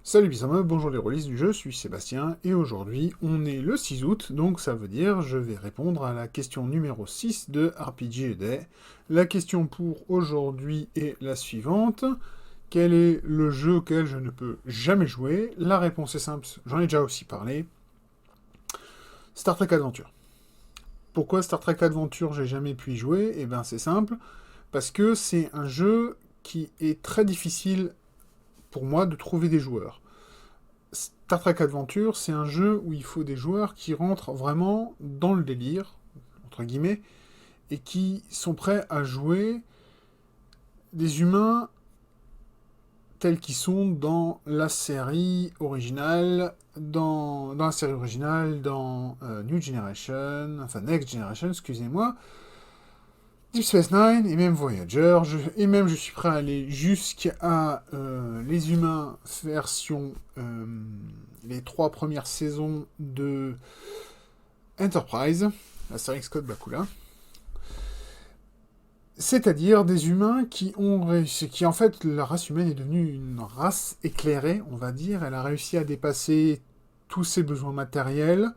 Salut Bisama, bonjour les rôlistes du jeu, je suis Sébastien, et aujourd'hui on est le 6 août, donc ça veut dire je vais répondre à la question numéro 6 de RPG Day. La question pour aujourd'hui est la suivante. Quel est le jeu auquel je ne peux jamais jouer? La réponse est simple, j'en ai déjà aussi parlé. Star Trek Adventure. Pourquoi Star Trek Adventure j'ai jamais pu y jouer? Eh bien c'est simple, parce que c'est un jeu qui est très difficile pour moi de trouver des joueurs. Star Trek Adventure, c'est un jeu où il faut des joueurs qui rentrent vraiment dans le délire, entre guillemets, et qui sont prêts à jouer des humains tels qu'ils sont dans la série originale, dans la série originale, dans New Generation, enfin Next Generation, excusez-moi, Deep Space Nine et même Voyager, et même je suis prêt à aller jusqu'à les humains version les 3 premières saisons de Enterprise, la série Scott Bakula. C'est-à-dire des humains qui ont réussi, qui en fait, la race humaine est devenue une race éclairée, on va dire. Elle a réussi à dépasser tous ses besoins matériels.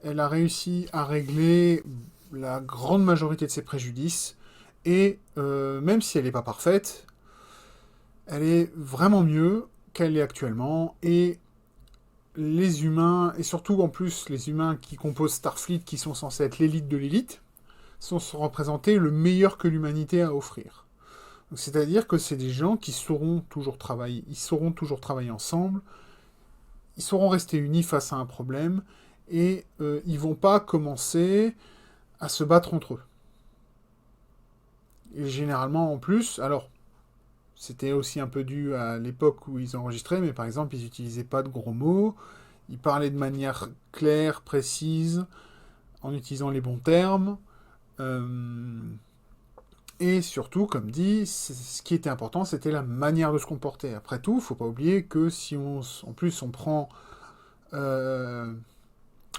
Elle a réussi à régler la grande majorité de ses préjudices. Et même si elle n'est pas parfaite, elle est vraiment mieux qu'elle est actuellement. Et les humains, et surtout en plus les humains qui composent Starfleet, qui sont censés être l'élite de l'élite, sont représentés le meilleur que l'humanité a à offrir. C'est-à-dire que c'est des gens qui sauront toujours travailler, ils sauront toujours travailler ensemble, ils sauront rester unis face à un problème, et ils vont pas commencer à se battre entre eux. Et généralement en plus, alors c'était aussi un peu dû à l'époque où ils enregistraient, mais par exemple ils n'utilisaient pas de gros mots, ils parlaient de manière claire, précise, en utilisant les bons termes. Et surtout, comme dit, ce qui était important, c'était la manière de se comporter. Après tout, faut pas oublier que si on, en plus, on prend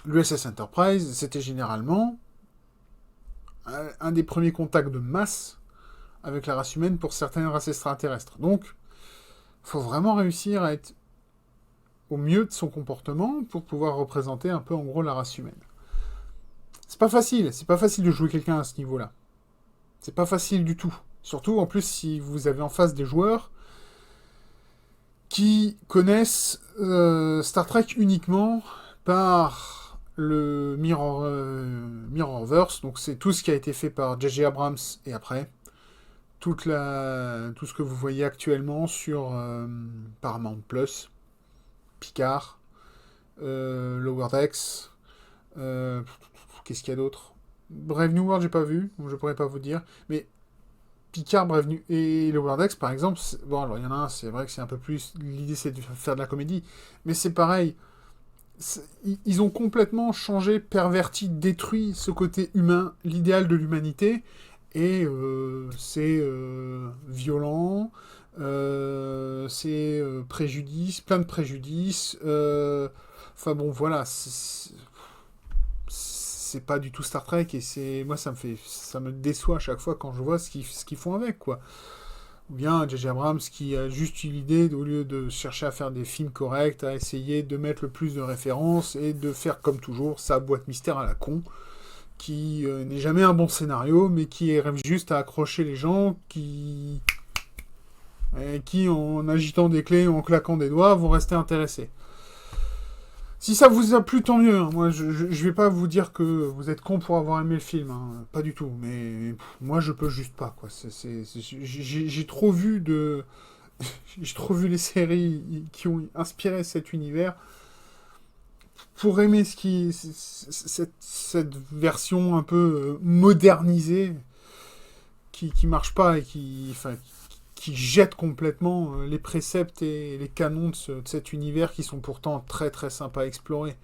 l'USS Enterprise, c'était généralement un des premiers contacts de masse avec la race humaine pour certaines races extraterrestres. Donc, faut vraiment réussir à être au mieux de son comportement pour pouvoir représenter un peu en gros la race humaine. C'est pas facile de jouer quelqu'un à ce niveau-là. C'est pas facile du tout. Surtout, en plus, si vous avez en face des joueurs qui connaissent Star Trek uniquement par le Mirrorverse, donc c'est tout ce qui a été fait par J.J. Abrams et après, tout ce que vous voyez actuellement sur Paramount+, Picard, Lower Decks, qu'est-ce qu'il y a d'autre? Brave New World, j'ai pas vu, donc je pourrais pas vous dire, mais Picard, Brave New et Lower Decks, par exemple, bon, alors il y en a un, c'est vrai que c'est un peu plus. L'idée, c'est de faire de la comédie, mais c'est pareil. Ils ont complètement changé, perverti, détruit ce côté humain, l'idéal de l'humanité, et c'est violent, c'est préjudice, plein de préjudices. Enfin bon, voilà, c'est pas du tout Star Trek et c'est moi ça me déçoit à chaque fois quand je vois ce qu'ils font avec quoi. Ou bien J.J. Abrams qui a juste eu l'idée, au lieu de chercher à faire des films corrects, à essayer de mettre le plus de références et de faire comme toujours sa boîte mystère à la con, qui n'est jamais un bon scénario, mais qui rêve juste à accrocher les gens qui en agitant des clés ou en claquant des doigts, vont rester intéressés. Si ça vous a plu, tant mieux. Hein. Moi, je vais pas vous dire que vous êtes con pour avoir aimé le film. Hein. Pas du tout. Mais moi, je peux juste pas. Quoi. J'ai trop vu de... J'ai trop vu les séries qui ont inspiré cet univers pour aimer cette version un peu modernisée qui marche pas et qui jette complètement les préceptes et les canons de cet univers qui sont pourtant très très sympas à explorer.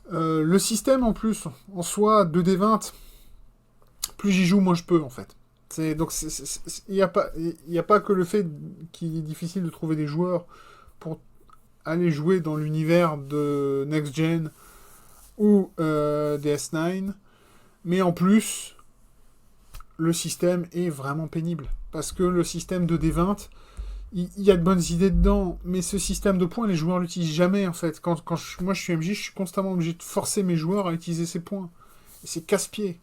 Le système en plus, en soi, 2D20, plus j'y joue, moins je peux en fait. Donc il n'y a pas que le fait qu'il est difficile de trouver des joueurs pour aller jouer dans l'univers de Next Gen ou DS9, mais en plus, le système est vraiment pénible. Parce que le système de D20, il y a de bonnes idées dedans, mais ce système de points, les joueurs l'utilisent jamais, en fait. Moi, je suis MJ, je suis constamment obligé de forcer mes joueurs à utiliser ces points. Et c'est casse-pied.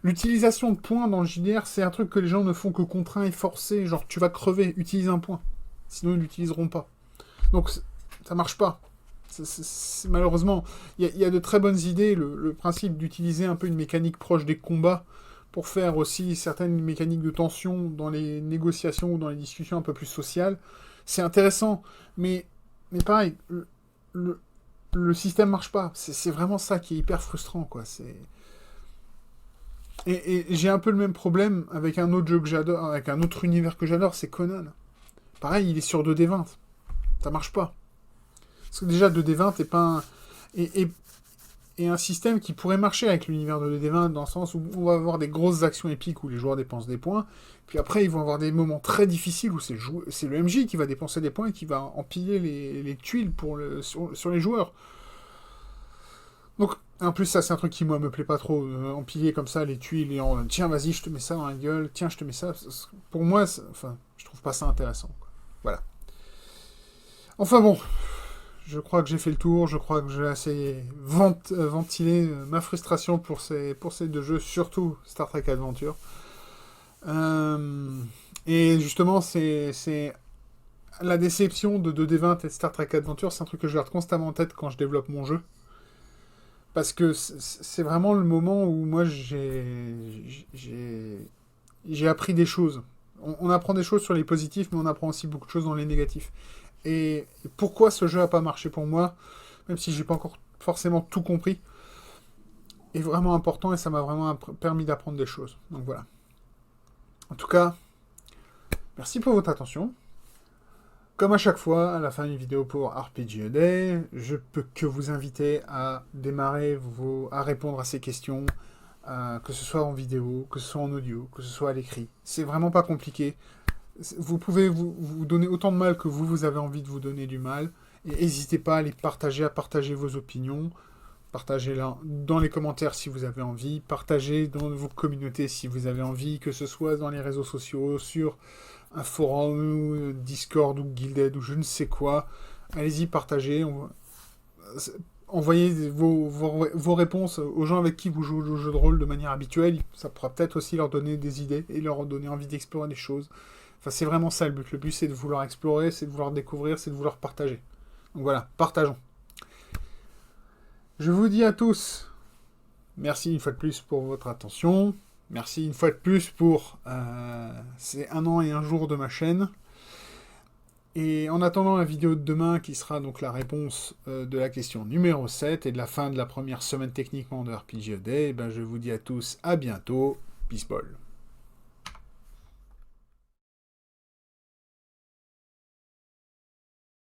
L'utilisation de points dans le JDR, c'est un truc que les gens ne font que contraint et forcer. Genre, tu vas crever, utilise un point. Sinon, ils l'utiliseront pas. Donc, ça marche pas. Malheureusement, il y a de très bonnes idées. Le principe d'utiliser un peu une mécanique proche des combats pour faire aussi certaines mécaniques de tension dans les négociations ou dans les discussions un peu plus sociales, c'est intéressant. Mais pareil, le, le système marche pas. C'est vraiment ça qui est hyper frustrant, quoi. Et j'ai un peu le même problème avec un autre jeu que j'adore, avec un autre univers que j'adore, c'est Conan. Pareil, il est sur 2D20. Ça marche pas. Parce que déjà, 2D20 est pas un... Et un système qui pourrait marcher avec l'univers de 2D20 dans le sens où on va avoir des grosses actions épiques où les joueurs dépensent des points, puis après ils vont avoir des moments très difficiles où c'est le MJ qui va dépenser des points et qui va empiler les tuiles sur les joueurs. Donc, en plus, ça c'est un truc qui moi me plaît pas trop, empiler comme ça les tuiles et tiens vas-y je te mets ça dans la gueule, tiens je te mets ça. Pour moi, enfin, je trouve pas ça intéressant, quoi. Voilà. Enfin bon, je crois que j'ai fait le tour, je crois que j'ai assez ventilé ma frustration pour ces deux jeux, surtout Star Trek Adventure. Et justement, c'est la déception de 2D20 et de Star Trek Adventure, c'est un truc que je garde constamment en tête quand je développe mon jeu. Parce que c'est vraiment le moment où moi j'ai appris des choses. On apprend des choses sur les positifs, mais on apprend aussi beaucoup de choses dans les négatifs. Et pourquoi ce jeu a pas marché pour moi, même si j'ai pas encore forcément tout compris, est vraiment important et ça m'a vraiment permis d'apprendre des choses. Donc voilà. En tout cas, merci pour votre attention. Comme à chaque fois, à la fin d'une vidéo pour RPG A Day, je peux que vous inviter à démarrer à répondre à ces questions, que ce soit en vidéo, que ce soit en audio, que ce soit à l'écrit. C'est vraiment pas compliqué. Vous pouvez vous donner autant de mal que vous avez envie de vous donner du mal. Et n'hésitez pas à à partager vos opinions. Partagez-la dans les commentaires si vous avez envie. Partagez dans vos communautés si vous avez envie, que ce soit dans les réseaux sociaux, sur un forum, Discord ou Guilded ou je ne sais quoi. Allez-y, partagez. Envoyez vos réponses aux gens avec qui vous jouez au jeu de rôle de manière habituelle. Ça pourra peut-être aussi leur donner des idées et leur donner envie d'explorer des choses. Enfin, c'est vraiment ça le but. Le but, c'est de vouloir explorer, c'est de vouloir découvrir, c'est de vouloir partager. Donc voilà, partageons. Je vous dis à tous, merci une fois de plus pour votre attention. Merci une fois de plus pour ces 1 an et 1 jour de ma chaîne. Et en attendant la vidéo de demain, qui sera donc la réponse de la question numéro 7 et de la fin de la première semaine techniquement de RPG A Day, ben je vous dis à tous à bientôt. Peace ball.